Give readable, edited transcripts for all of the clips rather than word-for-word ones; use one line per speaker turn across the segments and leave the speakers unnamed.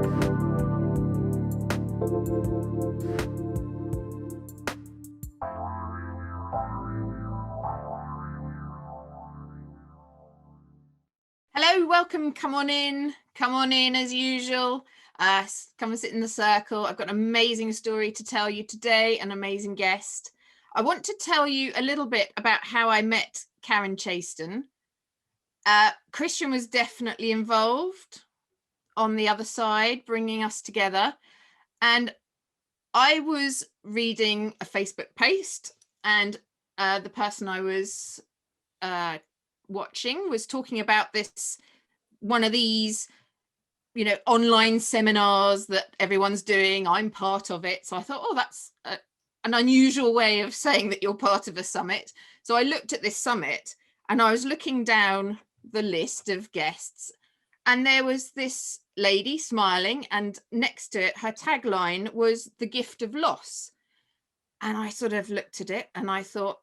Hello, welcome. Come on in as usual. Come and sit in the circle. I've got an amazing story to tell you today, an amazing guest. I want to tell you a little bit about how I met Karen Chaston. Christian was definitely involved on the other side, bringing us together. And I was reading a Facebook post, and the person I was watching was talking about this, one of these, online seminars that everyone's doing. I'm part of it. So I thought, oh, that's an unusual way of saying that you're part of a summit. So I looked at this summit and I was looking down the list of guests, and there was this lady smiling, and next to it, her tagline was the gift of loss. And I sort of looked at it and I thought,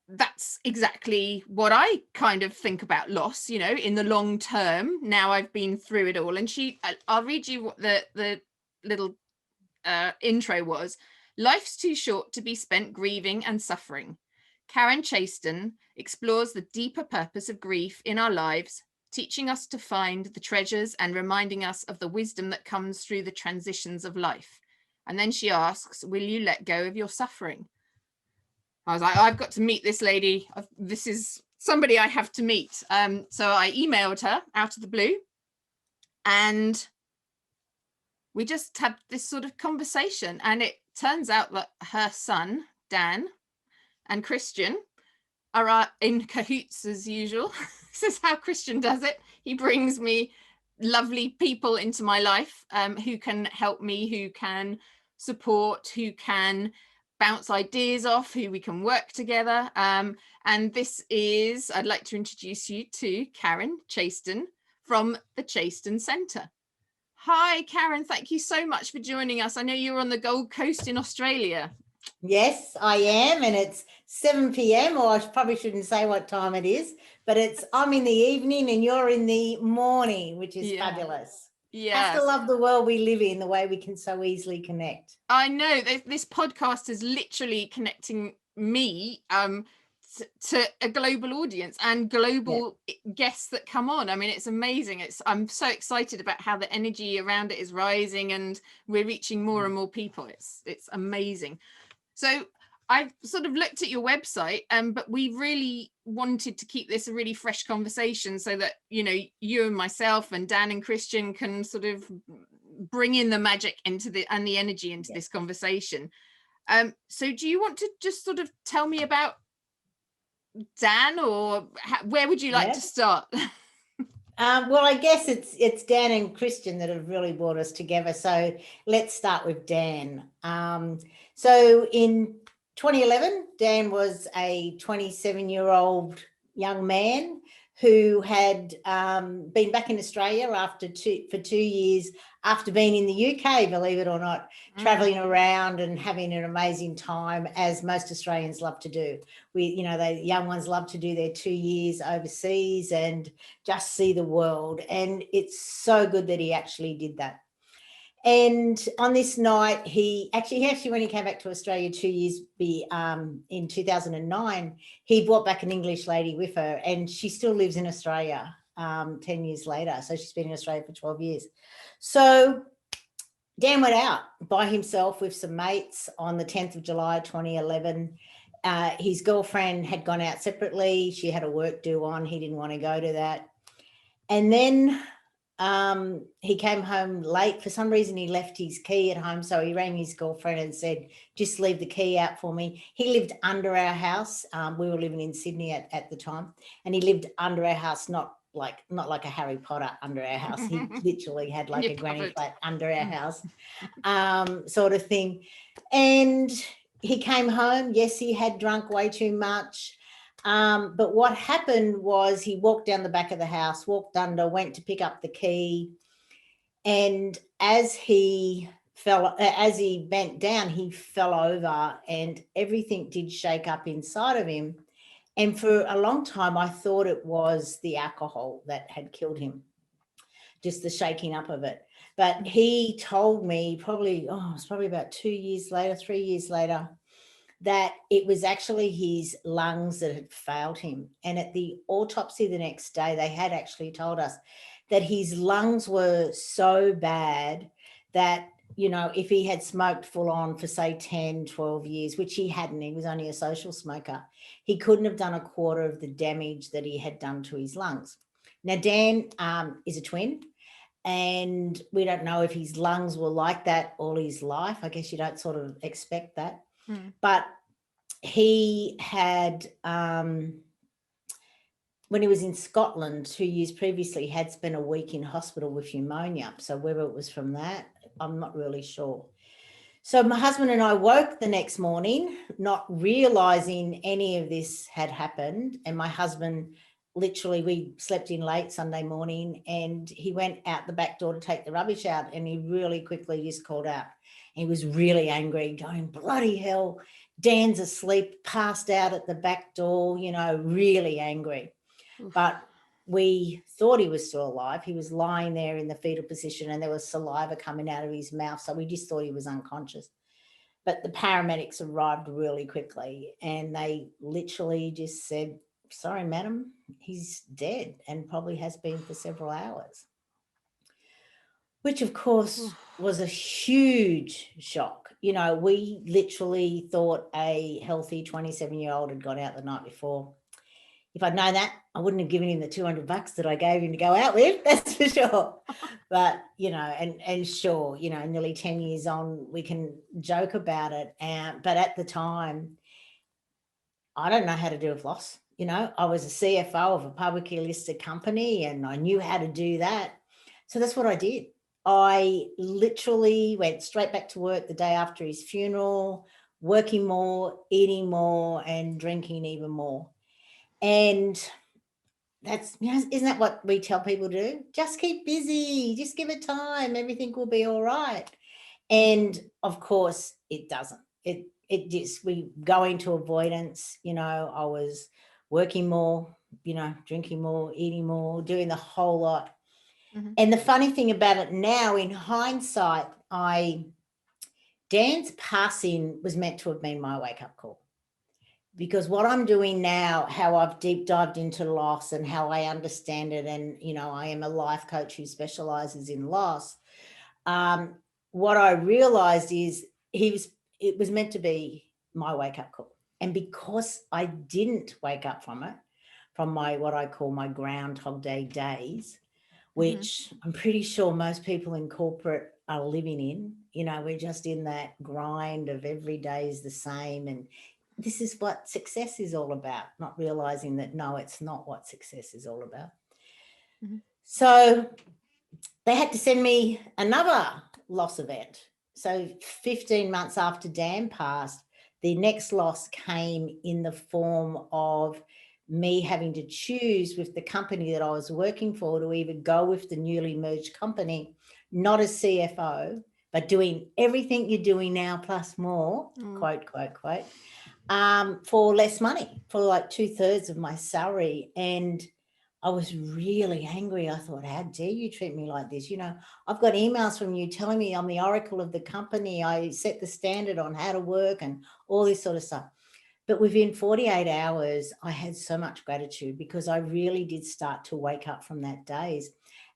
that's exactly what I kind of think about loss, in the long term. Now I've been through it all. And I'll read you what the little intro was. Life's too short to be spent grieving and suffering. Karen Chaston explores the deeper purpose of grief in our lives, teaching us to find the treasures and reminding us of the wisdom that comes through the transitions of life. And then she asks, will you let go of your suffering? I was like, I've got to meet this lady. This is somebody I have to meet. So I emailed her out of the blue, and we just had this sort of conversation. And it turns out that her son, Dan, and Christian are in cahoots as usual. This is how Christian does it. He brings me lovely people into my life who can help me, who can support, who can bounce ideas off, who we can work together. And this is, I'd like to introduce you to Karen Chaston from the Chaston Centre. Hi, Karen. Thank you so much for joining us. I know you're on the Gold Coast in Australia.
Yes, I am, and it's 7 p.m, or I probably shouldn't say what time it is, but I'm in the evening and you're in the morning, which is fabulous. Yeah. Have to love the world we live in, the way we can so easily connect.
I know this podcast is literally connecting me to a global audience and global guests that come on. I mean, it's amazing. I'm so excited about how the energy around it is rising and we're reaching more and more people. It's amazing. So I've sort of looked at your website, but we really wanted to keep this a really fresh conversation so that, you and myself and Dan and Christian can sort of bring in the magic and the energy into this conversation. So do you want to just sort of tell me about Dan, or where would you like to start?
Well, I guess it's Dan and Christian that have really brought us together. So let's start with Dan. So in 2011, Dan was a 27-year-old young man who had been back in Australia for 2 years after being in the UK, believe it or not, traveling around and having an amazing time, as most Australians love to do. The young ones love to do their 2 years overseas and just see the world. And it's so good that he actually did that. And on this night, he actually, when he came back to Australia 2 years in 2009, he brought back an English lady with her, and she still lives in Australia 10 years later. So she's been in Australia for 12 years. So Dan went out by himself with some mates on the 10th of July, 2011. His girlfriend had gone out separately. She had a work due on. He didn't want to go to that. And then he came home late. For some reason, he left his key at home. So he rang his girlfriend and said, just leave the key out for me. He lived under our house. We were living in Sydney at the time, and he lived under our house, not like a Harry Potter under our house. He literally had like a granny flat under our house, sort of thing. And he came home. Yes, he had drunk way too much. But what happened was he walked down the back of the house, walked under, went to pick up the key. And as he bent down, he fell over, and everything did shake up inside of him. And for a long time, I thought it was the alcohol that had killed him. just the shaking up of it. But he told me it's probably about 2 years later, 3 years later, that it was actually his lungs that had failed him. And at the autopsy the next day, they had actually told us that his lungs were so bad that, you know, if he had smoked full on for say 10, 12 years, which he hadn't, he was only a social smoker, he couldn't have done a quarter of the damage that he had done to his lungs. Now, Dan is a twin, and we don't know if his lungs were like that all his life. I guess you don't sort of expect that. But he had, when he was in Scotland 2 years previously, had spent a week in hospital with pneumonia. So whether it was from that, I'm not really sure. So my husband and I woke the next morning, not realising any of this had happened. And my husband, literally, we slept in late Sunday morning, and he went out the back door to take the rubbish out, and he really quickly just called out. He was really angry, going, bloody hell, Dan's asleep, passed out at the back door, you know, really angry. But we thought he was still alive. He was lying there in the fetal position, and there was saliva coming out of his mouth. So we just thought he was unconscious. But the paramedics arrived really quickly, and they literally just said, sorry, madam, he's dead, and probably has been for several hours. Which, of course, was a huge shock. You know, we literally thought a healthy 27-year-old had gone out the night before. If I'd known that, I wouldn't have given him the $200 that I gave him to go out with, that's for sure. But, you know, and sure, you know, nearly 10 years on, we can joke about it. But at the time, I don't know how to deal with loss. You know, I was a CFO of a publicly listed company, and I knew how to do that. So that's what I did. I literally went straight back to work the day after his funeral, working more, eating more, and drinking even more. And that's, you know, isn't that what we tell people to do? Just keep busy, just give it time, everything will be all right. And of course it doesn't. It just, we go into avoidance. You know, I was working more, you know, drinking more, eating more, doing the whole lot. And the funny thing about it now, in hindsight, Dan's passing was meant to have been my wake-up call. Because what I'm doing now, how I've deep dived into loss and how I understand it, and, you know, I am a life coach who specializes in loss. What I realized is it was meant to be my wake-up call. And because I didn't wake up from it, from my, what I call my Groundhog Day days, which I'm pretty sure most people in corporate are living in, you know, we're just in that grind of every day is the same. And this is what success is all about, not realizing that, no, it's not what success is all about. So they had to send me another loss event. So 15 months after Dan passed, the next loss came in the form of me having to choose with the company that I was working for to either go with the newly merged company, not as CFO, but doing everything you're doing now plus more, quote, quote, quote, for less money, for like 2/3 of my salary. And I was really angry. I thought, how dare you treat me like this? You know, I've got emails from you telling me I'm the oracle of the company. I set the standard on how to work and all this sort of stuff. But within 48 hours, I had so much gratitude, because I really did start to wake up from that daze.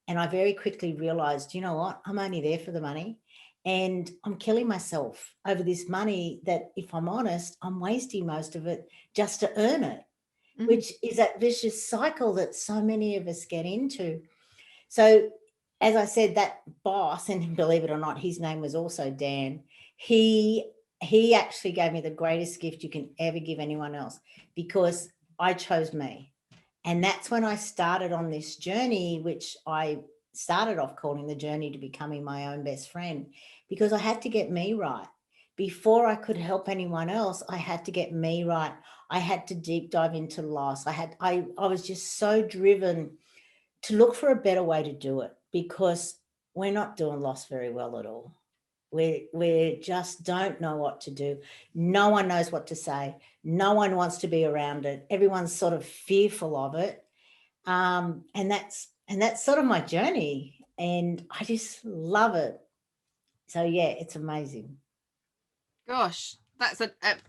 And I very quickly realized, you know what, I'm only there for the money, and I'm killing myself over this money that, if I'm honest, I'm wasting most of it just to earn it, which is that vicious cycle that so many of us get into. So, as I said, that boss, and believe it or not, his name was also Dan, he actually gave me the greatest gift you can ever give anyone else, because I chose me. And that's when I started on this journey, which I started off calling the journey to becoming my own best friend, because I had to get me right. Before I could help anyone else, I had to get me right. I had to deep dive into loss. I was just so driven to look for a better way to do it, because we're not doing loss very well at all. We just don't know what to do. No one knows what to say. No one wants to be around it. Everyone's sort of fearful of it. And that's sort of my journey. and I just love it. So yeah, it's amazing.
Gosh, that's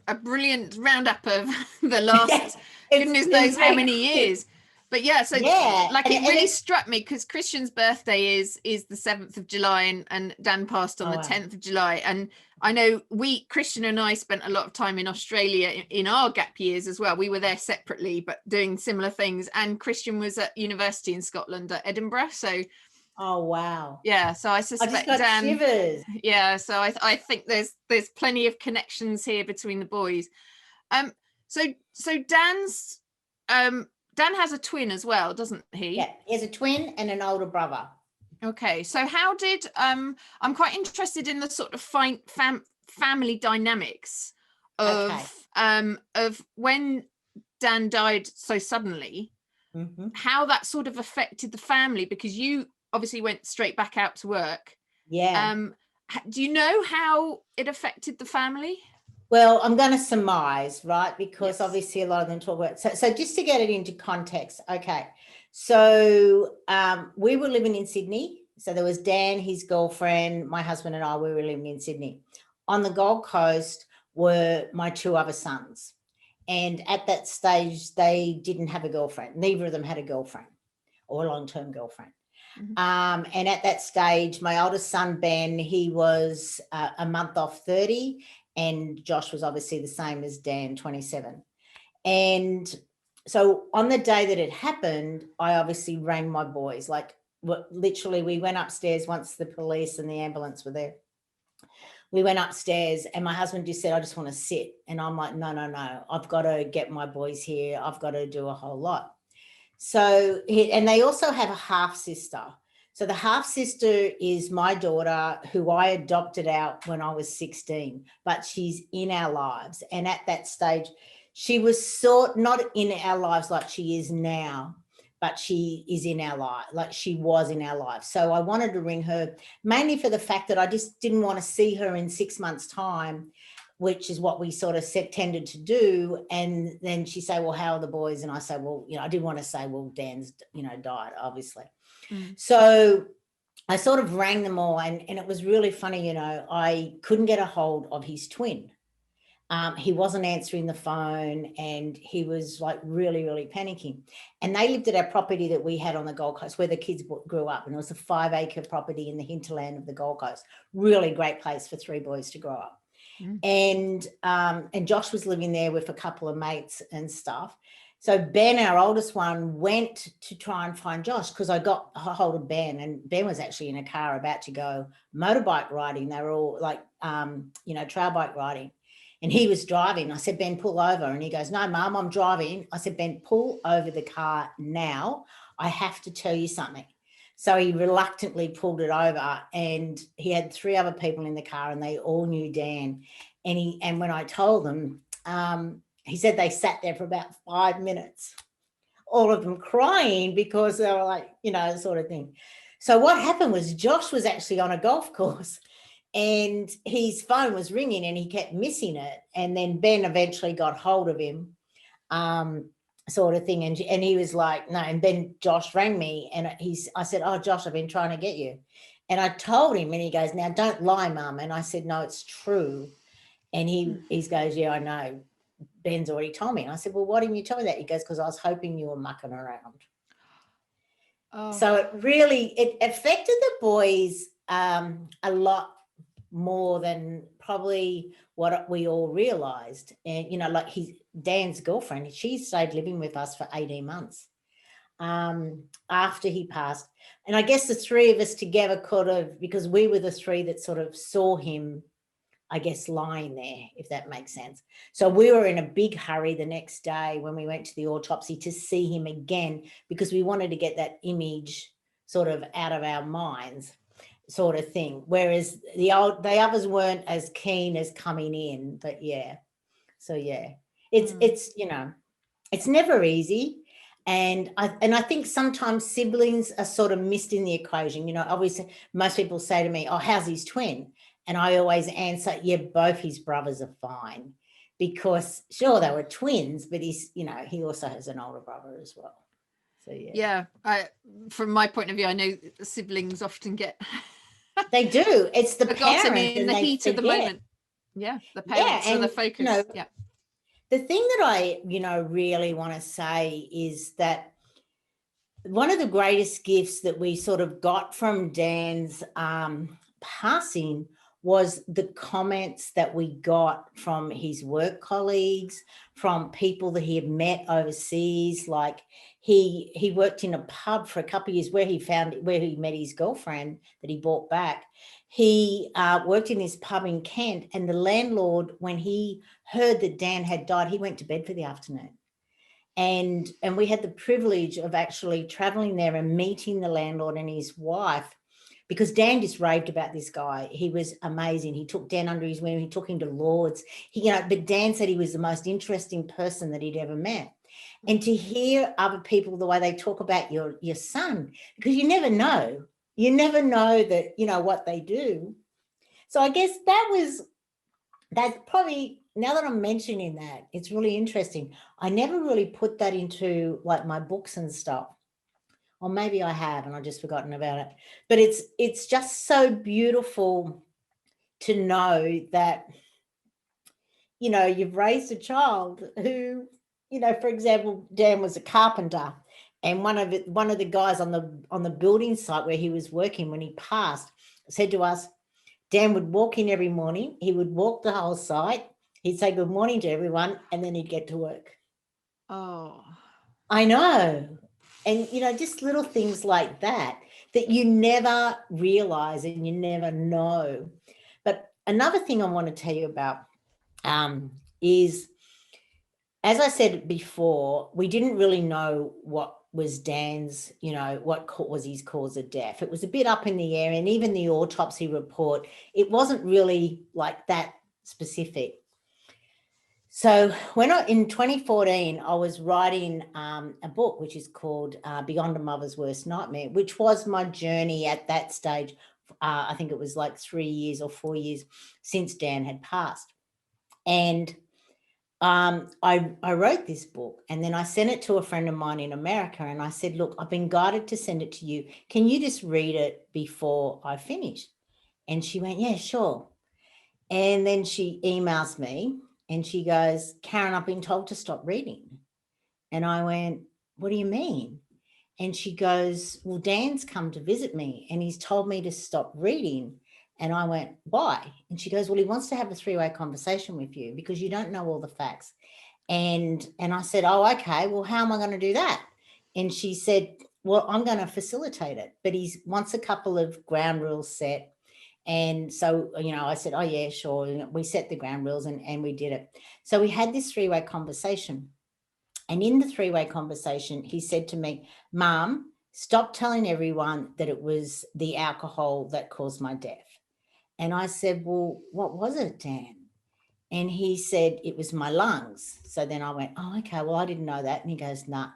a brilliant roundup of the last goodness
It
knows
was
how
very
many
quick.
years. But yeah, so
Yeah,
like
and
it really
it's
struck me because Christian's birthday is the 7th of July, and Dan passed on
oh
the
wow.
10th of July. And I know Christian and I spent a lot of time in Australia in our gap years as well. We were there separately, but doing similar things. And Christian was at university in Scotland at Edinburgh. So
Oh wow.
yeah, so I
I just
suspect
got
Dan,
shivers.
yeah, so I think there's plenty of connections here between the boys. Um, so Dan has a twin as well, doesn't he?
Yeah, he has a twin and an older brother.
Okay, so how did I'm quite interested in the sort of family dynamics
Okay.
of when Dan died so suddenly, how that sort of affected the family, because you obviously went straight back out to work.
Yeah.
Do you know how it affected the family?
Well, I'm going to surmise, right? Because
Yes.
obviously a lot of them talk about so just to get it into context, okay. So we were living in Sydney. So there was Dan, his girlfriend, my husband and I, we were living in Sydney. On the Gold Coast were my two other sons. And at that stage, they didn't have a girlfriend. Neither of them had a girlfriend or a long-term girlfriend. And at that stage, my oldest son, Ben, he was a month off 30, and Josh was obviously the same as Dan, 27. And so on the day that it happened, I obviously rang my boys. Like literally, we went upstairs once the police and the ambulance were there. We went upstairs and my husband just said, I just want to sit. And I'm like, no, I've got to get my boys here. I've got to do a whole lot. So, and they also have a half sister. So the half sister is my daughter, who I adopted out when I was 16, but she's in our lives. And at that stage, she was not in our lives like she is now, but she is in our life, like she was in our life. So I wanted to ring her mainly for the fact that I just didn't want to see her in 6 months' time, which is what we sort of tended to do. And then she say, well, how are the boys? And I say, well, I didn't want to say, well, Dan's, died, obviously. So I sort of rang them all, and it was really funny, I couldn't get a hold of his twin. He wasn't answering the phone, and he was like really, really panicking. And they lived at our property that we had on the Gold Coast where the kids grew up. And it was a 5-acre property in the hinterland of the Gold Coast. Really great place for 3 boys to grow up. And Josh was living there with a couple of mates and stuff. So Ben, our oldest one, went to try and find Josh because I got a hold of Ben, and Ben was actually in a car about to go motorbike riding. They were all like, trail bike riding, and he was driving. I said, Ben, pull over. And he goes, no, Mum, I'm driving. I said, Ben, pull over the car now. I have to tell you something. So he reluctantly pulled it over, and he had 3 other people in the car, and they all knew Dan. And when I told them, he said they sat there for about 5 minutes, all of them crying because they were like, sort of thing. So what happened was Josh was actually on a golf course, and his phone was ringing and he kept missing it. And then Ben eventually got hold of him, sort of thing. And he was like, no. And then Josh rang me, and I said, oh, Josh, I've been trying to get you. And I told him, and he goes, now don't lie, Mum. And I said, no, it's true. And he goes, yeah, I know. Ben's already told me. And I said, well, why didn't you tell me that? He goes, because I was hoping you were mucking around. Oh. So it affected the boys a lot more than probably what we all realized. And, like Dan's girlfriend, she stayed living with us for 18 months after he passed. And I guess the 3 of us together could have, because we were the 3 that sort of saw him, I guess, lying there, if that makes sense. So we were in a big hurry the next day when we went to the autopsy to see him again, because we wanted to get that image sort of out of our minds, sort of thing. Whereas the others weren't as keen as coming in, but yeah. So yeah, it's it's never easy. And I think sometimes siblings are sort of missed in the equation. Obviously most people say to me, oh, how's his twin? And I always answer, yeah, both his brothers are fine, because sure, they were twins, but he also has an older brother as well. So yeah.
From my point of view, I know siblings often get
They do. It's the
forgotten
parent
in
and
the
they
heat of the
forget.
moment. Yeah, the
Yeah,
parents are the
and
focus. Yeah.
the thing that I, really want to say is that one of the greatest gifts that we sort of got from Dan's passing was the comments that we got from his work colleagues, from people that he had met overseas. Like he worked in a pub for a couple of years where he met his girlfriend that he brought back. He worked in this pub in Kent, and the landlord, when he heard that Dan had died, he went to bed for the afternoon. And we had the privilege of actually traveling there and meeting the landlord and his wife, because Dan just raved about this guy. He was amazing. He took Dan under his wing. He took him to Lord's. But Dan said he was the most interesting person that he'd ever met. And to hear other people, the way they talk about your son, because you never know that, what they do. So I guess that's probably, now that I'm mentioning that, it's really interesting. I never really put that into like my books and stuff. Or maybe I have and I've just forgotten about it. But it's just so beautiful to know that, you've raised a child who, for example, Dan was a carpenter, and one of the guys on the building site where he was working when he passed said to us, Dan would walk in every morning, he would walk the whole site, he'd say good morning to everyone, and then he'd get to work.
Oh,
I know. And, just little things like that you never realize and you never know. But another thing I want to tell you about is, as I said before, we didn't really know what was Dan's, what was his cause of death. It was a bit up in the air, and even the autopsy report, it wasn't really like that specific. So in 2014, I was writing a book which is called Beyond a Mother's Worst Nightmare, which was my journey at that stage. I think it was like 3 years or 4 years since Dan had passed. And I wrote this book, and then I sent it to a friend of mine in America, and I said, look, I've been guided to send it to you. Can you just read it before I finish? And she went, yeah, sure. And then she emails me and she goes, Karen, I've been told to stop reading. And I went, what do you mean? And she goes, well, Dan's come to visit me and he's told me to stop reading. And I went, why? And she goes, well, he wants to have a 3-way conversation with you because you don't know all the facts. And I said, oh, okay, well, how am I going to do that? And she said, well, I'm going to facilitate it, but he wants a couple of ground rules set. And so, I said, oh, yeah, sure. We set the ground rules and we did it. So we had this 3-way conversation. And in the 3-way conversation, he said to me, Mom, stop telling everyone that it was the alcohol that caused my death. And I said, well, what was it, Dan? And he said, it was my lungs. So then I went, oh, okay, well, I didn't know that. And he goes, nah.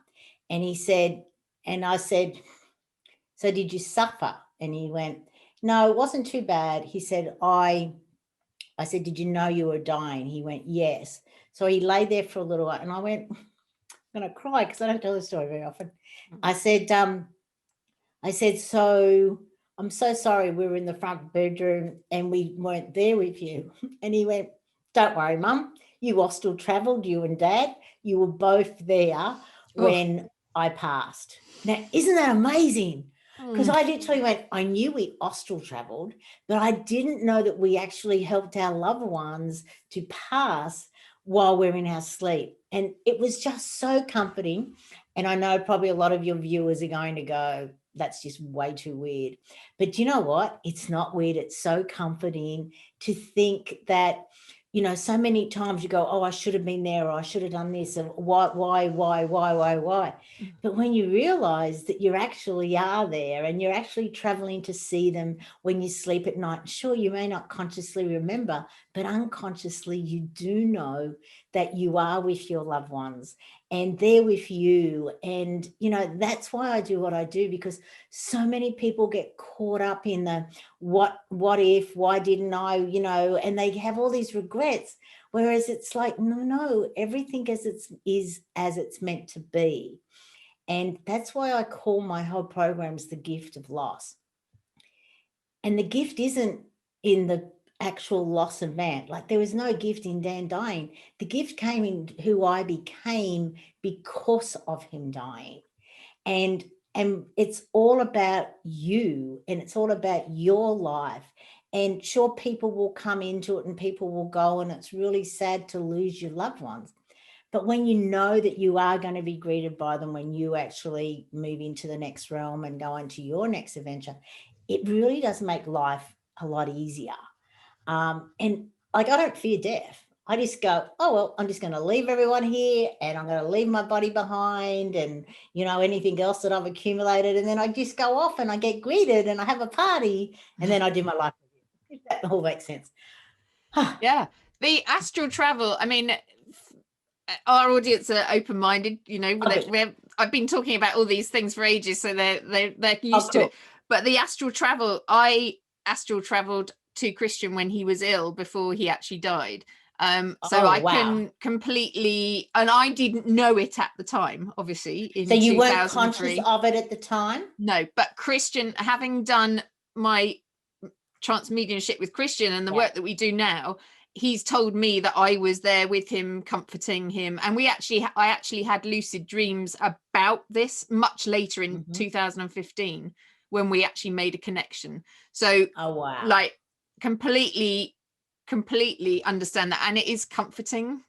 And he said, and I said, so did you suffer? And he went, no, it wasn't too bad. He said, I said, did you know you were dying? He went, yes. So he lay there for a little while, and I went, I'm going to cry because I don't tell the story very often. I said, so I'm so sorry we were in the front bedroom and we weren't there with you. And he went, don't worry, Mum. You all still travelled, you and Dad. You were both there when I passed. Now, isn't that amazing? Because I literally went, I knew we astral travelled, but I didn't know that we actually helped our loved ones to pass while we're in our sleep. And it was just so comforting. And I know probably a lot of your viewers are going to go, that's just way too weird. But you know what? It's not weird. It's so comforting to think that, so many times you go, oh, I should have been there, or I should have done this, and why? But when you realize that you actually are there and you're actually traveling to see them when you sleep at night, sure, you may not consciously remember, but unconsciously you do know that you are with your loved ones and they're with you. And, that's why I do what I do, because so many people get caught up in the what if, why didn't I, and they have all these regrets. Whereas it's like, no, everything is as it's meant to be. And that's why I call my whole programs the gift of loss. And the gift isn't in the actual loss of man. Like, there was no gift in Dan dying. The gift came in who I became because of him dying. And it's all about you, and it's all about your life. And sure, people will come into it and people will go, and it's really sad to lose your loved ones. But when you know that you are going to be greeted by them when you actually move into the next realm and go into your next adventure, it really does make life a lot easier. And like, I don't fear death. I just go, oh, well, I'm just going to leave everyone here, and I'm going to leave my body behind, and, you know, anything else that I've accumulated. And then I just go off and I get greeted and I have a party, and then I do my life. If that all makes sense.
Yeah. The astral travel, I mean, our audience are open-minded, you know. I've been talking about all these things for ages, so they're used to it. But the astral travel, I astral traveled to Christian when he was ill, before he actually died. Can completely, and I didn't know it at the time, obviously.
So you weren't conscious of it at the time?
No, but Christian, having done my trance mediumship with Christian and the work that we do now, he's told me that I was there with him, comforting him. And I actually had lucid dreams about this much later in 2015, when we actually made a connection. So like, completely understand that. And it is comforting.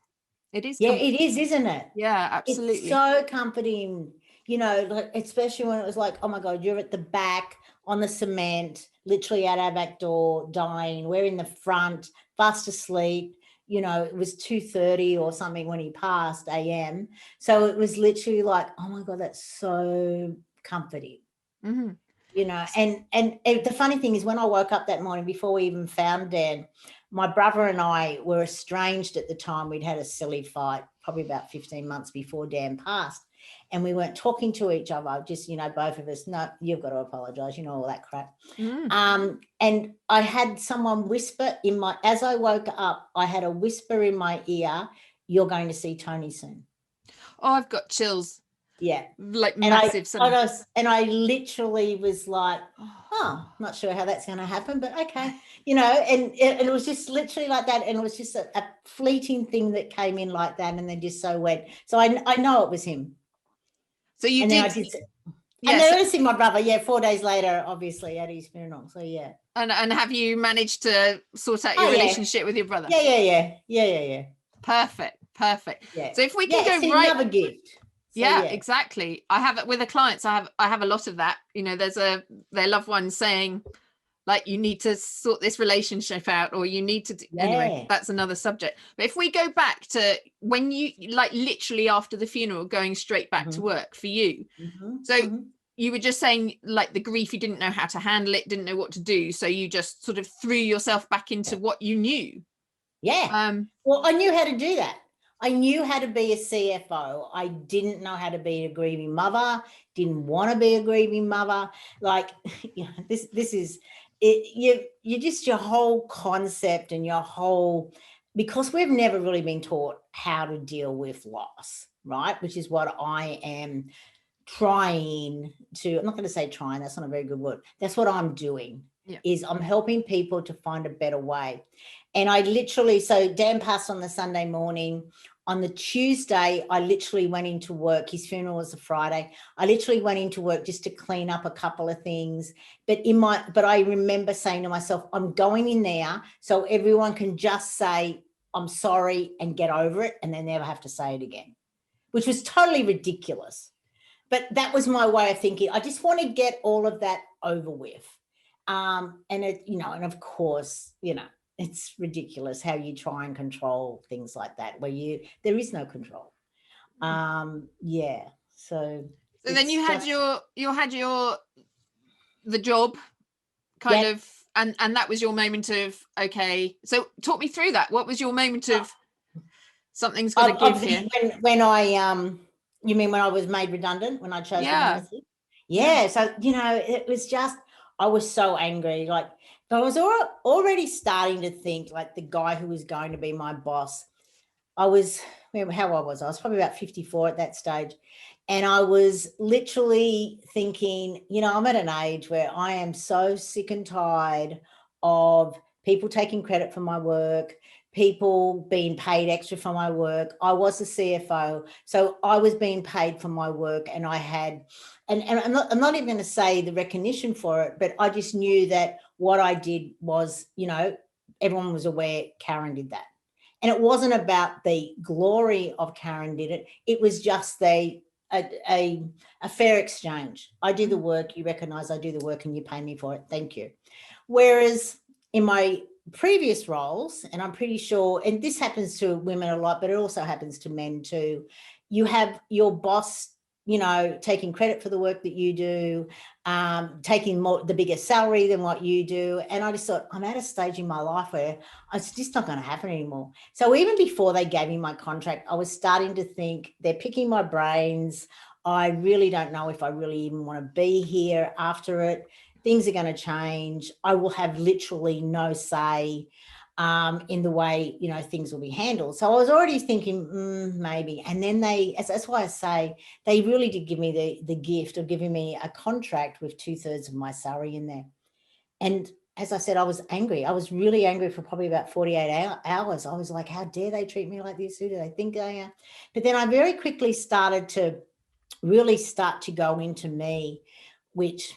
It is.
Yeah, it is, isn't it?
Yeah, absolutely.
It's so comforting, you know, like, especially when it was like, oh my God, you're at the back on the cement, literally at our back door, dying. We're in the front, fast asleep. You know, it was 2:30 or something when he passed, AM. So it was literally like, oh my God, that's so comforting. You know, and the funny thing is, when I woke up that morning, before we even found Dan, my brother and I were estranged at the time. We'd had a silly fight probably about 15 months before Dan passed, and we weren't talking to each other. Just, you know, both of us, no, you've got to apologize, you know, all that crap. And I had someone whisper as I woke up, I had a whisper in my ear, you're going to see Tony soon.
Oh, I've got chills.
Yeah.
Like massive.
And I literally was like, oh, not sure how that's going to happen, but okay. You know, and it was just literally like that. And it was just a fleeting thing that came in like that, and then just so went. So I know it was him.
So you did.
And then I see my brother, 4 days later, obviously, at his funeral. So, yeah.
And have you managed to sort out your relationship with your brother?
Yeah.
Perfect.
Yeah.
So if we can go right.
Another gift. So,
exactly. I have it with the clients. I have a lot of that. You know, their loved ones saying, like, you need to sort this relationship out, or you need to anyway, that's another subject. But if we go back to when you, like, literally after the funeral, going straight back to work for you. You were just saying, like, the grief, you didn't know how to handle it, didn't know what to do, so you just sort of threw yourself back into what you knew.
Well, I knew how to do that. I knew how to be a CFO. I didn't know how to be a grieving mother, didn't want to be a grieving mother. Like, you know, this is it. You just, your whole concept and your whole, because we've never really been taught how to deal with loss, right? Which is what I am trying to, I'm not going to say trying, that's not a very good word. That's what I'm doing, is I'm helping people to find a better way. And I literally, so Dan passed on the Sunday morning. On the Tuesday, I literally went into work. His funeral was a Friday. I literally went into work just to clean up a couple of things. But I remember saying to myself, I'm going in there so everyone can just say, I'm sorry, and get over it, and they never have to say it again, which was totally ridiculous. But that was my way of thinking. I just want to get all of that over with. And it, you know, and of course, you know, it's ridiculous how you try and control things like that, where there is no control. So
then you had the job kind of, and that was your moment of, okay, so talk me through that. What was your moment of something's got to give here?
When I you mean when I was made redundant, when I chose redundancy? So, you know, it was just, I was so angry. Like, but I was already starting to think, like, the guy who was going to be my boss, how old was I? I was probably about 54 at that stage. And I was literally thinking, I'm at an age where I am so sick and tired of people taking credit for my work, people being paid extra for my work. I was a CFO, so I was being paid for my work, and I had, and I'm not even going to say the recognition for it, but I just knew that what I did was, everyone was aware Karen did that. And it wasn't about the glory of Karen did it. It was just a fair exchange. I do the work, you recognize I do the work, and you pay me for it. Thank you. Whereas in my previous roles, and I'm pretty sure, and this happens to women a lot, but it also happens to men too, you have your boss, taking credit for the work that you do, taking the bigger salary than what you do. And I just thought, I'm at a stage in my life where it's just not going to happen anymore. So even before they gave me my contract, I was starting to think they're picking my brains. I really don't know if I really even want to be here after it. Things are going to change. I will have literally no say in the way, things will be handled. So I was already thinking, maybe. And then that's why I say they really did give me the gift of giving me a contract with 2/3 of my salary in there. And as I said, I was angry. I was really angry for probably about 48 hours. I was like, how dare they treat me like this? Who do they think I am? But then I very quickly started to really start to go into me, which,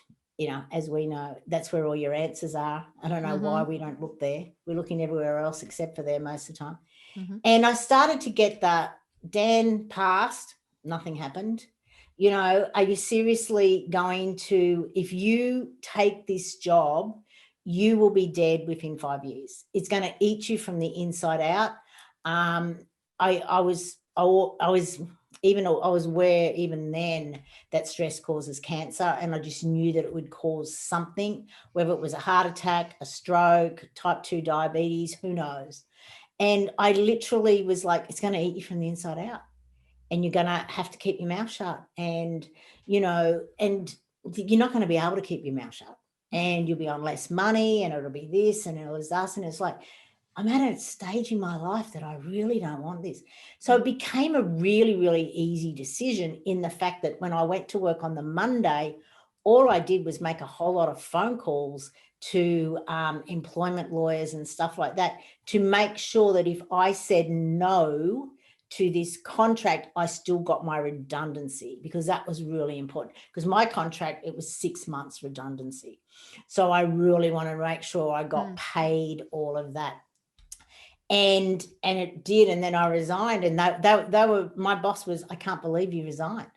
as we know, that's where all your answers are. I don't know why we don't look there. We're looking everywhere else except for there most of the time. And I started to get that, Dan passed, nothing happened. Are you seriously going to, if you take this job, you will be dead within 5 years. It's going to eat you from the inside out. I was aware even then that stress causes cancer, and I just knew that it would cause something, whether it was a heart attack, a stroke, type 2 diabetes, who knows. And I literally was like, it's going to eat you from the inside out, and you're going to have to keep your mouth shut. And, and you're not going to be able to keep your mouth shut, and you'll be on less money, and it'll be this and it was us. And it's like, I'm at a stage in my life that I really don't want this. So it became a really, really easy decision in the fact that when I went to work on the Monday, all I did was make a whole lot of phone calls to employment lawyers and stuff like that to make sure that if I said no to this contract, I still got my redundancy, because that was really important. Because my contract, it was 6 months redundancy. So I really wanted to make sure I got paid all of that. And it did. And then I resigned, and they were, my boss was, I can't believe you resigned.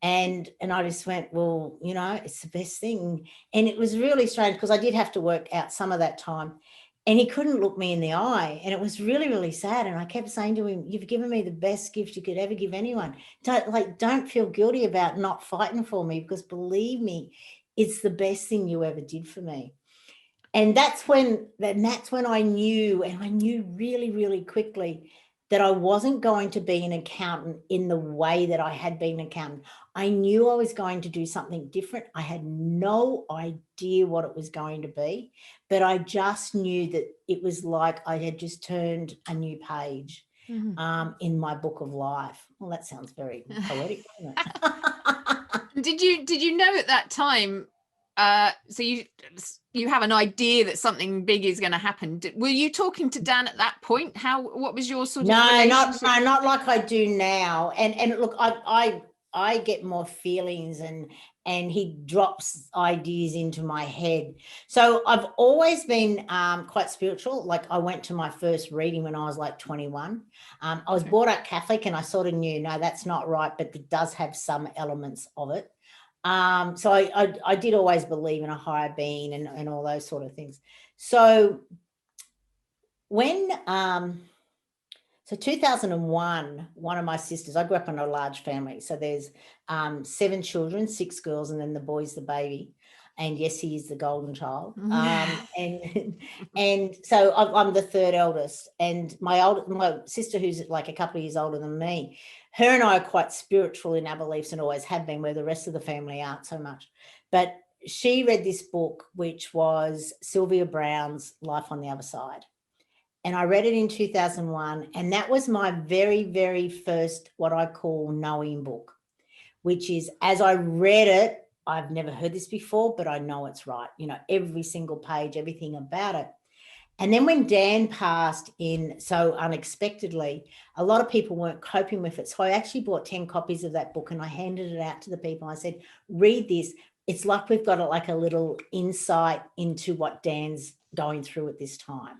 And I just went, well, it's the best thing. And it was really strange, because I did have to work out some of that time, and he couldn't look me in the eye. And it was really, really sad. And I kept saying to him, you've given me the best gift you could ever give anyone. Don't feel guilty about not fighting for me, because believe me, it's the best thing you ever did for me. And that's when I knew, and I knew really, really quickly, that I wasn't going to be an accountant in the way that I had been an accountant. I knew I was going to do something different. I had no idea what it was going to be, but I just knew that it was like I had just turned a new page in my book of life. Well, that sounds very poetic, doesn't it?
Did you know at that time? So you have an idea that something big is going to happen. Were you talking to Dan at that point? What was your sort of relationship?
No, not like I do now. And look, I get more feelings, and he drops ideas into my head. So I've always been quite spiritual. Like, I went to my first reading when I was like 21. I was brought up Catholic, and I sort of knew, no, that's not right, but it does have some elements of it. So I did always believe in a higher being and all those sort of things. So when, so 2001, one of my sisters, I grew up in a large family. So there's 7 children, 6 girls, and then the boy's the baby. And yes, he is the golden child. And so I'm the 3rd eldest, and my sister, who's like a couple of years older than me, her and I are quite spiritual in our beliefs and always have been, where the rest of the family aren't so much. But she read this book, which was Sylvia Browne's Life on the Other Side. And I read it in 2001. And that was my very, very first, what I call knowing book. which is, as I read it, I've never heard this before, but I know it's right. You know, every single page, everything about it. And then when Dan passed in so unexpectedly, a lot of people weren't coping with it. So I actually bought 10 copies of that book and I handed it out to the people. I said, read this. It's like we've got like a little insight into what Dan's going through at this time,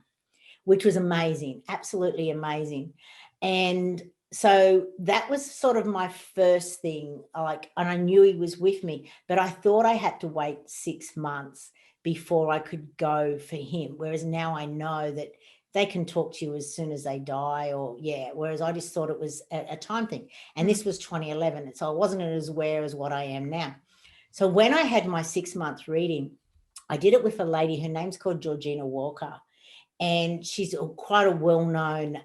which was amazing, absolutely amazing. And so that was sort of my first thing, like, and I knew he was with me, but I thought I had to wait 6 months before I could go for him. Whereas now I know that they can talk to you as soon as they die, or whereas I just thought it was a time thing. And this was 2011. So I wasn't as aware as what I am now. So when I had my 6 month reading, I did it with a lady, her name's called Georgina Walker. And she's quite a well-known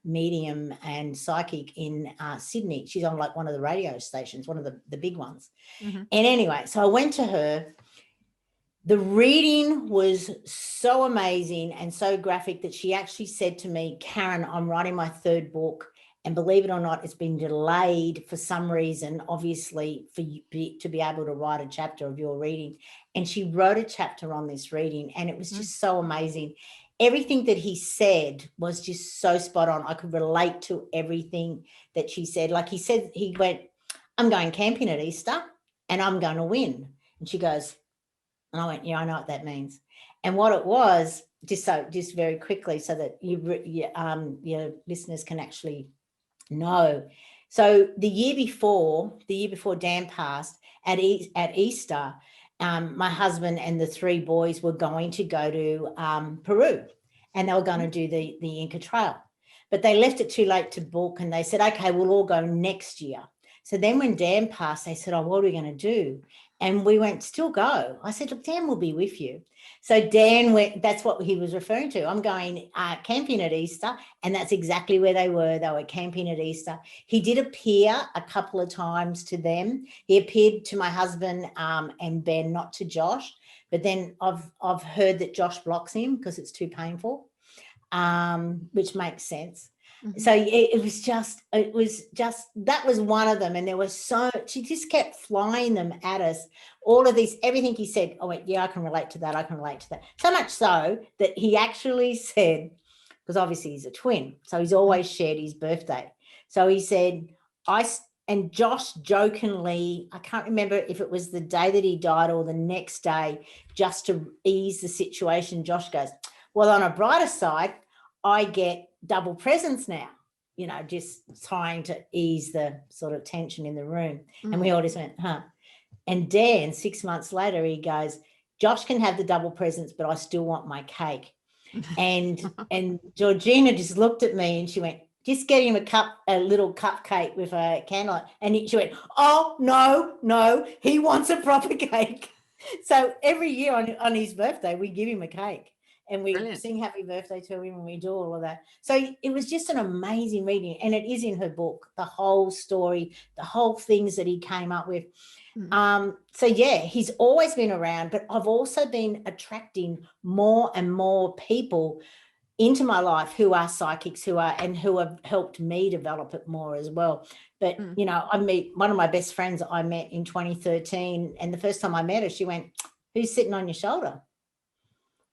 medium and psychic in Sydney. She's on like one of the radio stations, one of the big ones. And anyway, so I went to her. The reading was so amazing and so graphic that she actually said to me, Karen, I'm writing my 3rd book. And believe it or not, it's been delayed for some reason, obviously, for you to be able to write a chapter of your reading. And she wrote a chapter on this reading, and it was just so amazing. Everything that he said was just so spot on. I could relate to everything that she said. Like he said, he went, I'm going camping at Easter and I'm going to win. And she goes, and I went, yeah, I know what that means. And what it was, just very quickly, so that your listeners can actually know. So the year before Dan passed, at Easter, my husband and the 3 boys were going to go to Peru, and they were going to do the Inca Trail. But they left it too late to book, and they said, okay, we'll all go next year. So then when Dan passed, they said, oh, what are we going to do? And we went, still go. I said, look, Dan will be with you. So Dan went, that's what he was referring to. I'm going camping at Easter. And that's exactly where they were. They were camping at Easter. He did appear a couple of times to them. He appeared to my husband and Ben, not to Josh. But then I've heard that Josh blocks him because it's too painful, which makes sense. So it was just that was one of them. And there was she just kept flying them at us, all of these, everything he said. I went, yeah, I can relate to that. I can relate to that. So much so that he actually said, because obviously he's a twin, so he's always shared his birthday. So he said, and Josh jokingly, I can't remember if it was the day that he died or the next day, just to ease the situation, Josh goes, well, on a brighter side, I get double presents now, you know, just trying to ease the sort of tension in the room. And we all just went, huh. And Dan, 6 months later, he goes, Josh can have the double presents, but I still want my cake. And Georgina just looked at me and she went, just get him a little cupcake with a candle. And she went, oh, no, he wants a proper cake. So every year on his birthday, we give him a cake. And we sing happy birthday to him and we do all of that. So it was just an amazing reading. And it is in her book, the whole story, the whole things that he came up with. So, yeah, he's always been around, but I've also been attracting more and more people into my life who are psychics, who have helped me develop it more as well. But, you know, I meet one of my best friends I met in 2013. And the first time I met her, she went, who's sitting on your shoulder?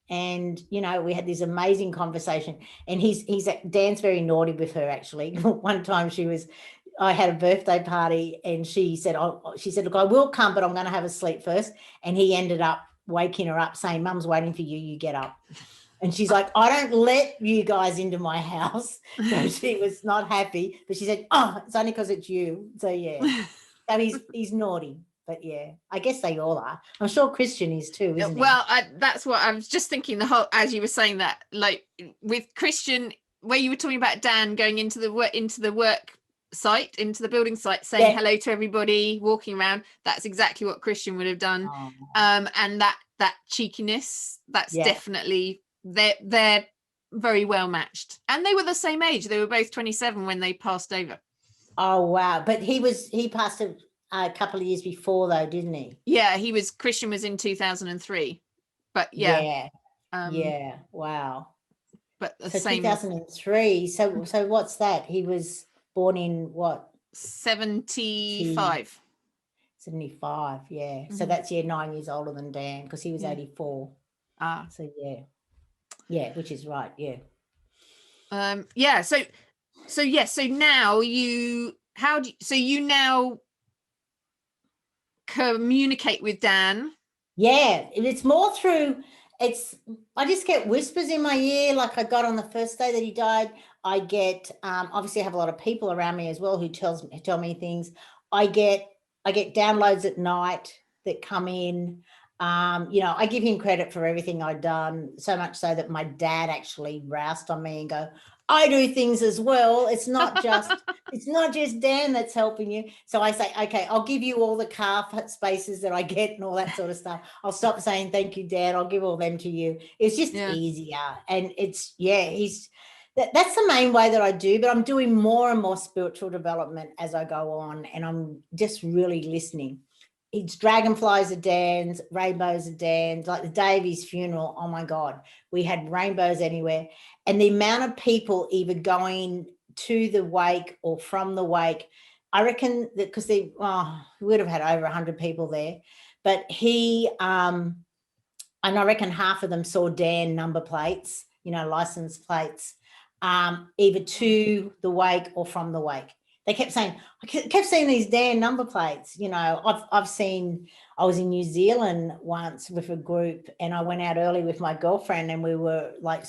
And, you know, we had this amazing conversation, and Dan's very naughty with her, actually. One time I had a birthday party and she said, look, I will come, but I'm going to have a sleep first. And he ended up waking her up saying, Mum's waiting for you. You get up. And she's like, I don't let you guys into my house. So she was not happy, but she said, oh, it's only because it's you. So, yeah, so he's naughty. But yeah, I guess they all are. I'm sure Christian is too, isn't he?
Well, that's what I was just thinking. As you were saying that, like with Christian, where you were talking about Dan going into the work site, into the building site, saying hello to everybody, walking around. That's exactly what Christian would have done. And that cheekiness, that's definitely they're very well matched. And they were the same age. They were both 27 when they passed over.
Oh wow! But he passed a couple of years before, though, didn't he?
Yeah, Christian was in 2003, but yeah,
wow.
But the
so
same
2003. So what's that? He was born in what?
75.
75, yeah. So that's 9 years older than Dan, because he was 84. So yeah, which is right, yeah.
So now you now communicate with Dan?
Yeah, it's more through, I just get whispers in my ear, like I got on the first day that he died. I get, obviously I have a lot of people around me as well who tell me things. I get downloads at night that come in. I give him credit for everything I've done, so much so that my dad actually roused on me and go, I do things as well. It's not just Dan that's helping you. So I say, okay, I'll give you all the car spaces that I get and all that sort of stuff. I'll stop saying thank you, Dad. I'll give all them to you. It's just easier. And that's the main way that I do, but I'm doing more and more spiritual development as I go on, and I'm just really listening. It's dragonflies are Dan's, rainbows are Dan's. Like the day of his funeral, oh my God, we had rainbows anywhere. And the amount of people either going to the wake or from the wake, I reckon that because we would have had over 100 people there, but and I reckon half of them saw Dan number plates, license plates, either to the wake or from the wake. They kept saying, I kept seeing these Dan number plates. I've seen, I was in New Zealand once with a group, and I went out early with my girlfriend, and we were like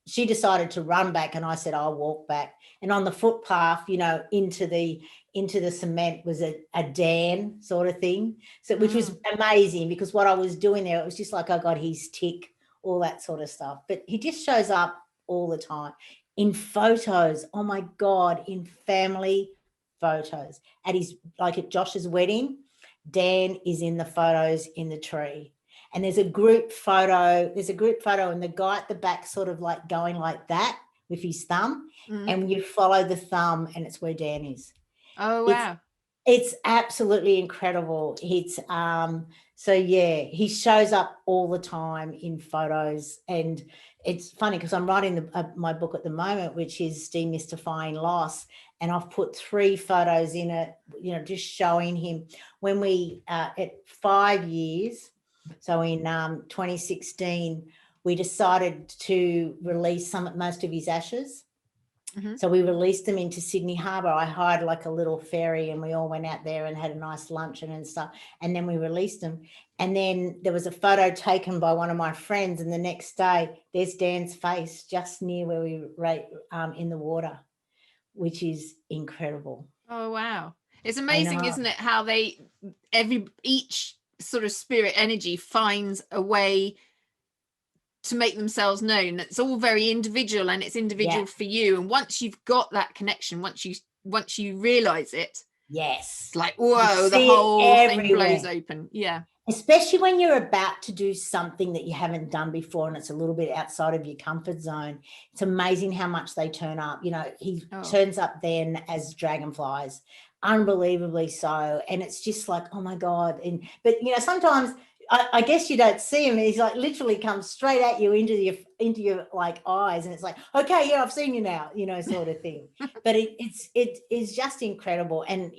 she decided to run back, and I said, I'll walk back. And on the footpath, into the cement was a Dan sort of thing. So, which was amazing, because what I was doing there, it was just like I got his tick, all that sort of stuff. But he just shows up all the time. In photos, oh my God, in family photos. At Josh's wedding, Dan is in the photos in the tree. And there's a group photo, and the guy at the back sort of like going like that with his thumb. And you follow the thumb, and it's where Dan is.
Oh, wow.
It's absolutely incredible. He shows up all the time in photos. And it's funny because I'm writing my book at the moment, which is Demystifying Loss, and I've put 3 photos in it, just showing him when we at 5 years. So in 2016, we decided to release most of his ashes. So we released them into Sydney Harbour. I hired like a little ferry, and we all went out there and had a nice luncheon and stuff. And then we released them. And then there was a photo taken by one of my friends, and the next day there's Dan's face just near where we in the water, which is incredible.
Oh, wow. It's amazing, isn't it, how each sort of spirit energy finds a way to make themselves known. It's all very individual, and it's individual for you. And once you've got that connection, once you realize it, it's like, whoa, the whole thing blows open. Yeah.
Especially when you're about to do something that you haven't done before, and it's a little bit outside of your comfort zone. It's amazing how much they turn up. He turns up then as dragonflies, unbelievably so. And it's just like, oh my God. But sometimes I guess you don't see him. He's like literally comes straight at you into your like eyes, and it's like, okay, yeah, I've seen you now, sort of thing. But it is just incredible. And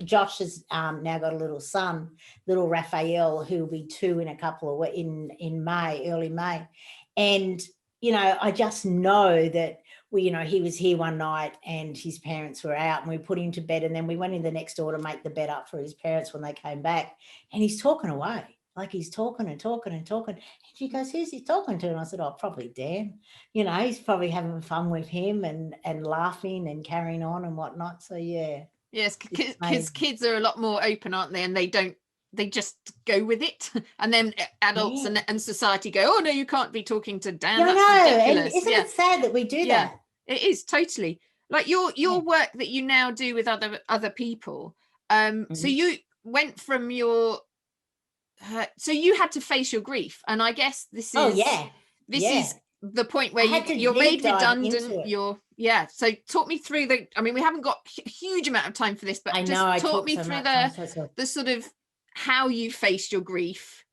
Josh has now got a little son, little Raphael, who will be 2 in a couple of in May, early May, and I just know that he was here one night, and his parents were out, and we put him to bed, and then we went in the next door to make the bed up for his parents when they came back, and he's talking away. Like he's talking and talking and talking. And she goes, who's he talking to? And I said, oh, probably Dan. He's probably having fun with him and laughing and carrying on and whatnot. So, yeah.
Yes, because kids are a lot more open, aren't they? And they just go with it. And then adults and society go, oh, no, you can't be talking to Dan. That's ridiculous.
And isn't it sad that we do that?
It is, totally. Like your work that you now do with other people. So you went from so you had to face your grief, and I guess this is is the point where you're made redundant. So talk me through we haven't got a huge amount of time for this, but talk me through the sort of how you faced your grief.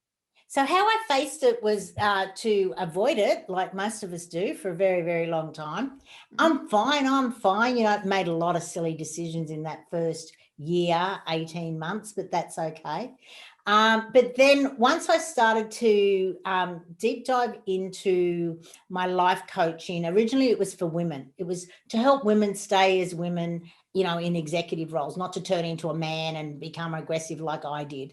So how I faced it was to avoid it, like most of us do, for a very, very long time. I'm fine. I've made a lot of silly decisions in that first year, 18 months, but that's okay. But then once I started to deep dive into my life coaching, originally it was for women. It was to help women stay as women, in executive roles, not to turn into a man and become aggressive like I did.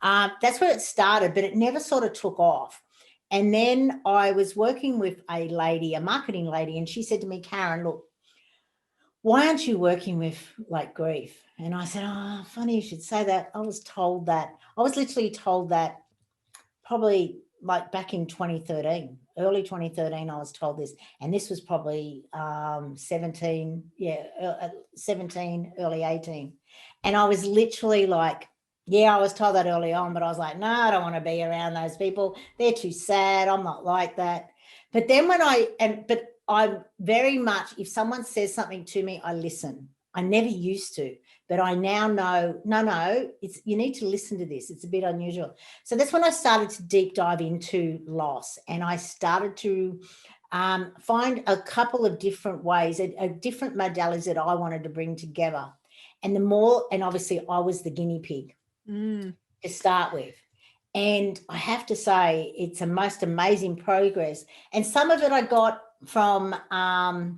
That's where it started, but it never sort of took off. And then I was working with a lady, a marketing lady, and she said to me, Karen, look, why aren't you working with like grief? And I said, oh, funny you should say that. I was literally told that probably like back in 2013, early 2013, I was told this. And this was probably 17, early 18. And I was literally like, yeah, I was told that early on, but I was like, no, I don't want to be around those people. They're too sad. I'm not like that. But then but I'm very much, if someone says something to me, I listen. I never used to, but I now know, no, you need to listen to this. It's a bit unusual. So that's when I started to deep dive into loss, and I started to find a couple of different ways, different modalities that I wanted to bring together. And obviously I was the guinea pig to start with. And I have to say, it's a most amazing progress. And some of it I got from, I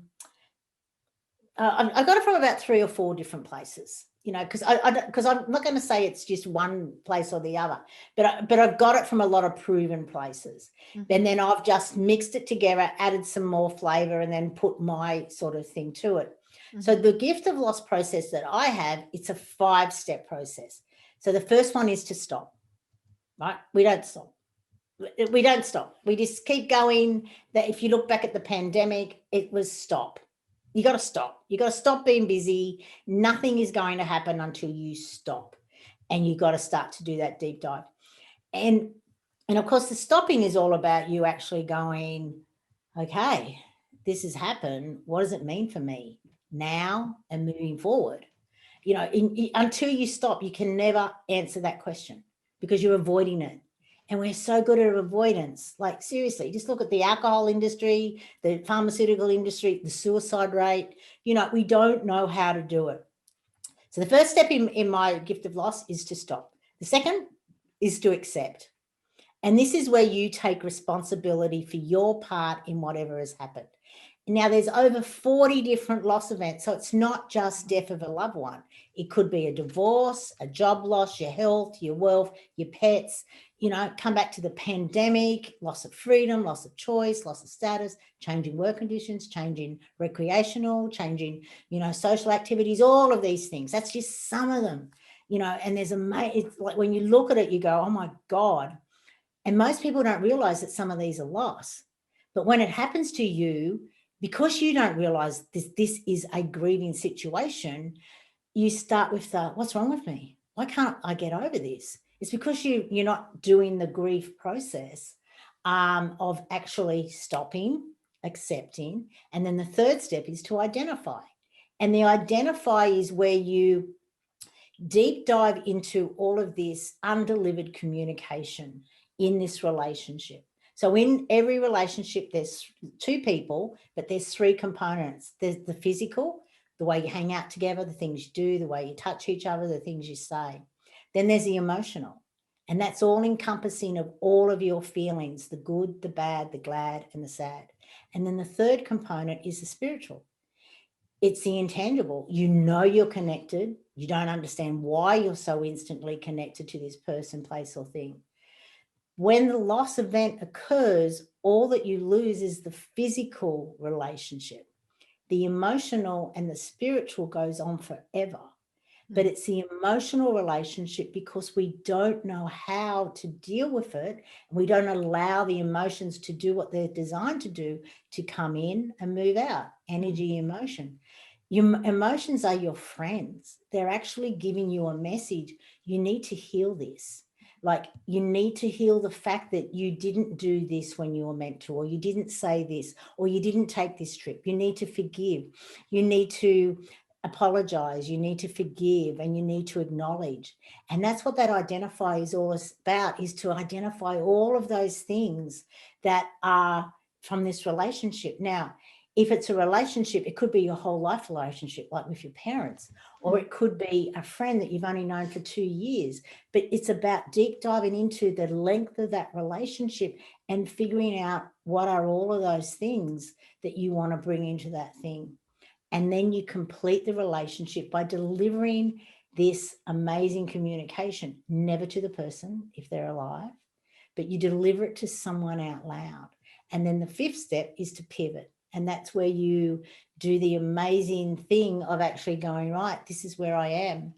got it from about 3 or 4 different places, because I'm not going to say it's just one place or the other, but I've got it from a lot of proven places. Mm-hmm. And then I've just mixed it together, added some more flavor, and then put my sort of thing to it. Mm-hmm. So the gift of loss process that I have, it's a 5-step process. So the first one is to stop. Right? We don't stop. We just keep going. That if you look back at the pandemic, it was stop. You got to stop. You got to stop being busy. Nothing is going to happen until you stop. And you got to start to do that deep dive. And of course, the stopping is all about you actually going, okay, this has happened. What does it mean for me now and moving forward? Until you stop, you can never answer that question, because you're avoiding it. And we're so good at avoidance. Like, seriously, just look at the alcohol industry, the pharmaceutical industry, the suicide rate. We don't know how to do it. So the first step in my gift of loss is to stop. The second is to accept. And this is where you take responsibility for your part in whatever has happened. Now, there's over 40 different loss events. So it's not just death of a loved one. It could be a divorce, a job loss, your health, your wealth, your pets, come back to the pandemic, loss of freedom, loss of choice, loss of status, changing work conditions, changing recreational, changing, social activities, all of these things. That's just some of them, and it's like when you look at it, you go, oh my God. And most people don't realize that some of these are loss. But when it happens to you, because you don't realize this is a grieving situation, you start with what's wrong with me? Why can't I get over this? It's because you're not doing the grief process of actually stopping, accepting. And then the third step is to identify. And the identify is where you deep dive into all of this undelivered communication in this relationship. So in every relationship, there's 2 people, but there's 3 components. There's the physical, the way you hang out together, the things you do, the way you touch each other, the things you say. Then there's the emotional, and that's all encompassing of all of your feelings, the good, the bad, the glad, and the sad. And then the third component is the spiritual. It's the intangible. You're connected. You don't understand why you're so instantly connected to this person, place, or thing. When the loss event occurs, all that you lose is the physical relationship. The emotional and the spiritual goes on forever. But it's the emotional relationship, because we don't know how to deal with it. And we don't allow the emotions to do what they're designed to do, to come in and move out. Energy, emotion. Your emotions are your friends. They're actually giving you a message. You need to heal this. Like, you need to heal the fact that you didn't do this when you were meant to, or you didn't say this, or you didn't take this trip. You need to forgive. You need to apologize. You need to forgive, and you need to acknowledge. And that's what that identify is all about, is to identify all of those things that are from this relationship. Now, If it's a relationship, it could be your whole life relationship, like with your parents, or it could be a friend that you've only known for 2 years. But it's about deep diving into the length of that relationship and figuring out what are all of those things that you want to bring into that thing. And then you complete the relationship by delivering this amazing communication, never to the person if they're alive, but you deliver it to someone out loud. And then the fifth step is to pivot. And that's where you do the amazing thing of actually going, right, this is where I am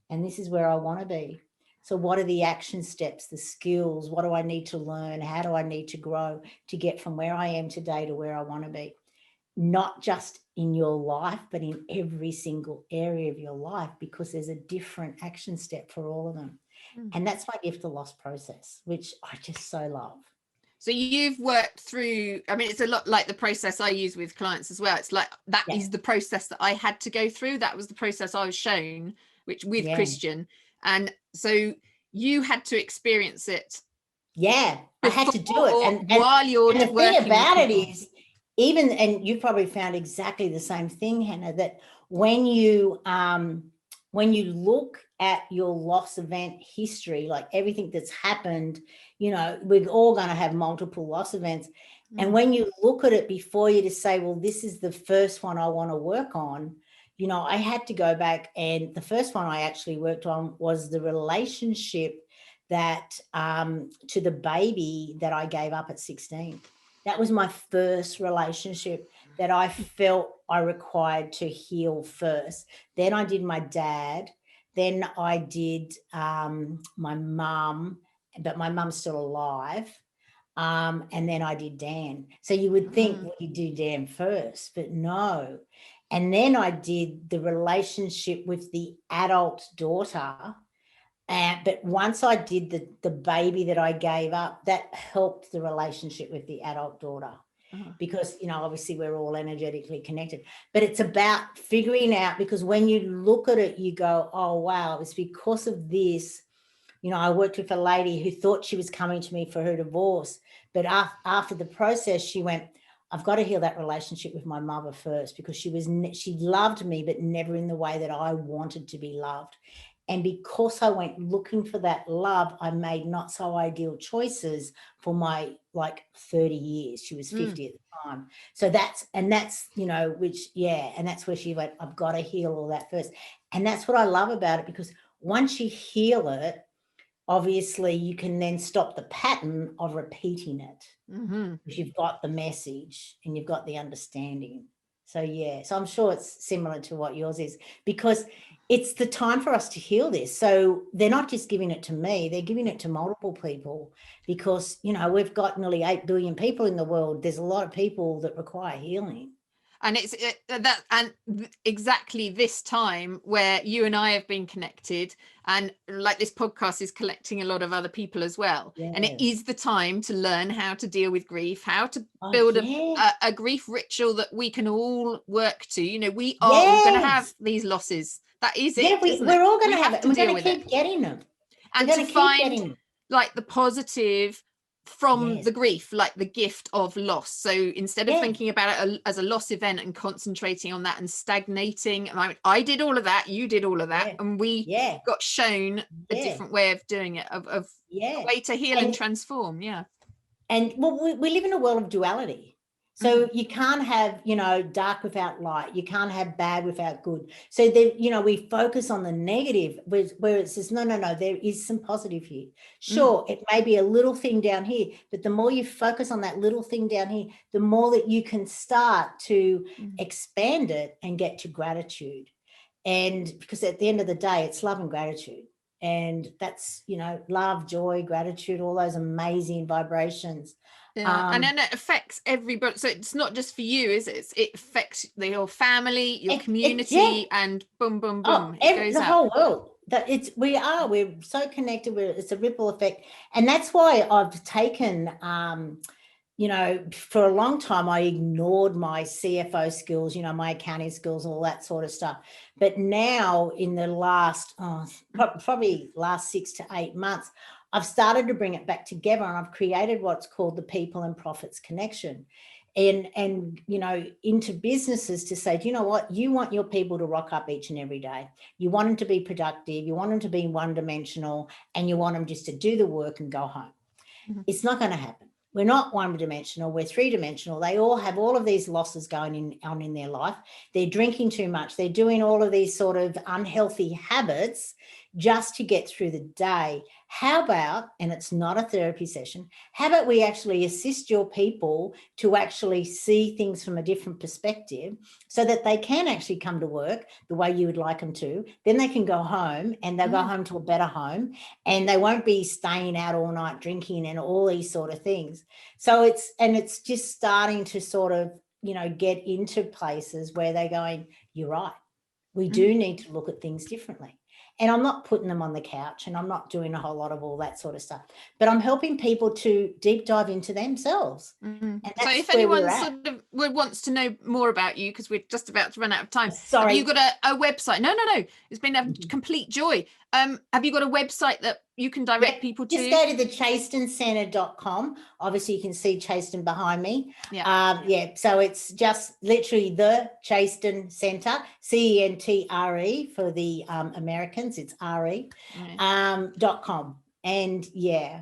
and this is where I want to be. So what are the action steps, the skills? What do I need to learn? How do I need to grow to get from where I am today to where I want to be? Not just in your life, but in every single area of your life, because there's a different action step for all of them. And that's my gift to loss process, which I just so love.
So you've worked through, I mean, it's a lot like the process I use with clients as well. It's like that is the process that I had to go through. That was the process I was shown, which with Christian. And so you had to experience it.
Yeah, I had to do it. And
while you're
and the thing about it is, even, and you probably found exactly the same thing, Hannah, that when you look at your loss event history, like everything that's happened, you know, we're all going to have multiple loss events. And when you look at it before you just say, well, this is the first one I want to work on, you know, I had to go back, and the first one I actually worked on was the relationship that to the baby that I gave up at 16. That was my first relationship that I felt I required to heal first. Then I did my dad. Then I did my mum, but my mum's still alive. And then I did Dan. So you would think, well, you do Dan first, but no. And then I did the relationship with the adult daughter. But once I did the baby that I gave up, that helped the relationship with the adult daughter. Because, you know, obviously we're all energetically connected, but it's about figuring out, because when you look at it, you go, oh, wow, it's because of this. You know, I worked with a lady who thought she was coming to me for her divorce, but after the process, she went, I've got to heal that relationship with my mother first, because she loved me, but never in the way that I wanted to be loved. And because I went looking for that love, I made not so ideal choices for my 30 years. She was 50 at the time. So that's, you know, and that's where she went, I've got to heal all that first. And that's what I love about it, because once you heal it, obviously you can then stop the pattern of repeating it. Because you've got the message and you've got the understanding. So, yeah, so I'm sure it's similar to what yours is, because it's the time for us to heal this. So they're not just giving it to me, they're giving it to multiple people, because, you know, we've got nearly 8 billion people in the world. There's a lot of people that require healing.
And it's exactly this time where you and I have been connected, and like this podcast is collecting a lot of other people as well. Yes. And it is the time to learn how to deal with grief, how to build a grief ritual that we can all work to. You know, we are all going to have these losses. That is it.
We're all going to have it. And we're going to keep getting them.
And to find like the positive from the grief, like the gift of loss. So instead of thinking about it as a loss event and concentrating on that and stagnating, I did all of that, you did all of that, and we got shown a different way of doing it, of a way to heal and transform.
And well, we live in a world of duality. So you can't have, you know, dark without light. You can't have bad without good. So you know, we focus on the negative, where it says, no, there is some positive here. Sure, it may be a little thing down here, but the more you focus on that little thing down here, the more that you can start to expand it and get to gratitude. And because at the end of the day, it's love and gratitude. And that's, you know, love, joy, gratitude, all those amazing vibrations.
And then it affects everybody. So it's not just for you, is it? It affects your family, your community, and boom, boom, boom.
It goes the whole world. We're so connected. It's a ripple effect. And that's why I've taken, you know, for a long time, I ignored my CFO skills, you know, my accounting skills, all that sort of stuff. But now in the last, probably last 6 to 8 months, I've started to bring it back together, and I've created what's called the People and Profits Connection. And you know, into businesses to say, do you know what? You want your people to rock up each and every day. You want them to be productive. You want them to be one-dimensional, and you want them just to do the work and go home. Mm-hmm. It's not going to happen. We're not one-dimensional. We're three-dimensional. They all have all of these losses going on in their life. They're drinking too much. They're doing all of these sort of unhealthy habits just to get through the day. How about, and it's not a therapy session, how about we actually assist your people to actually see things from a different perspective so that they can actually come to work the way you would like them to. Then they can go home, and they'll go home to a better home, and they won't be staying out all night drinking and all these sort of things. So it's just starting to sort of, you know, get into places where they're going, you're right. We do need to look at things differently. And I'm not putting them on the couch, and I'm not doing a whole lot of all that sort of stuff, but I'm helping people to deep dive into themselves. And that's
so if anyone sort of wants to know more about you, because we're just about to run out of time, have you got a website? No, it's been a complete joy. Have you got a website that you can direct people to?
Just go to the ChastonCentre.com. Obviously, you can see Chaston behind me. So it's just literally the Chaston Centre, CENTRE for the Americans. It's RE.com. And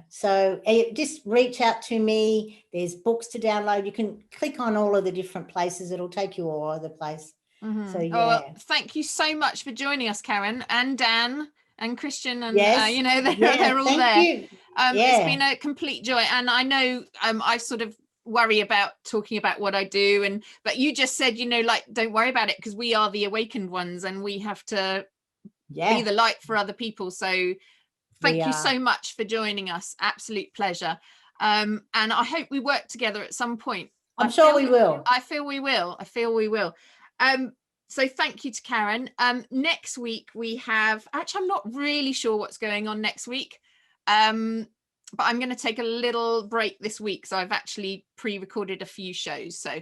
so just reach out to me. There's books to download. You can click on all of the different places. It'll take you all over the place. So
well, thank you so much for joining us, Karen and Dan and Christian, and you know, they're all there. It's been a complete joy, and I know I sort of worry about talking about what I do, but you just said, you know, like, don't worry about it, because we are the awakened ones, and we have to be the light for other people. So thank you so much for joining us. Absolute pleasure. And I hope we work together at some point.
I'm sure we will.
I feel we will. So thank you to Karen. Next week we have, actually, I'm not really sure what's going on next week, but I'm going to take a little break this week. So I've actually pre-recorded a few shows. So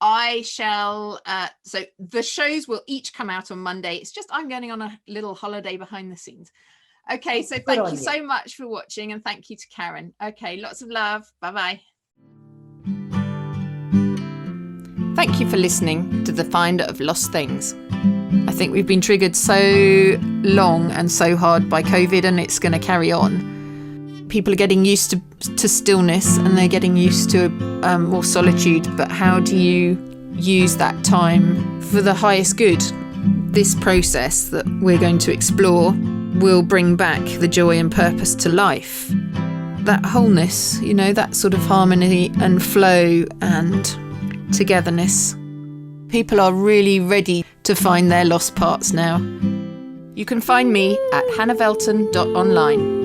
I shall, so the shows will each come out on Monday. It's just I'm going on a little holiday behind the scenes. Okay, so thank you so much for watching, and thank you to Karen. Okay, lots of love. Bye-bye. Thank you for listening to The Finder of Lost Things. I think we've been triggered so long and so hard by COVID, and it's going to carry on. People are getting used to stillness, and they're getting used to more solitude, but how do you use that time for the highest good? This process that we're going to explore will bring back the joy and purpose to life. That wholeness, you know, that sort of harmony and flow and togetherness. People are really ready to find their lost parts now. You can find me at hannahvelten.online.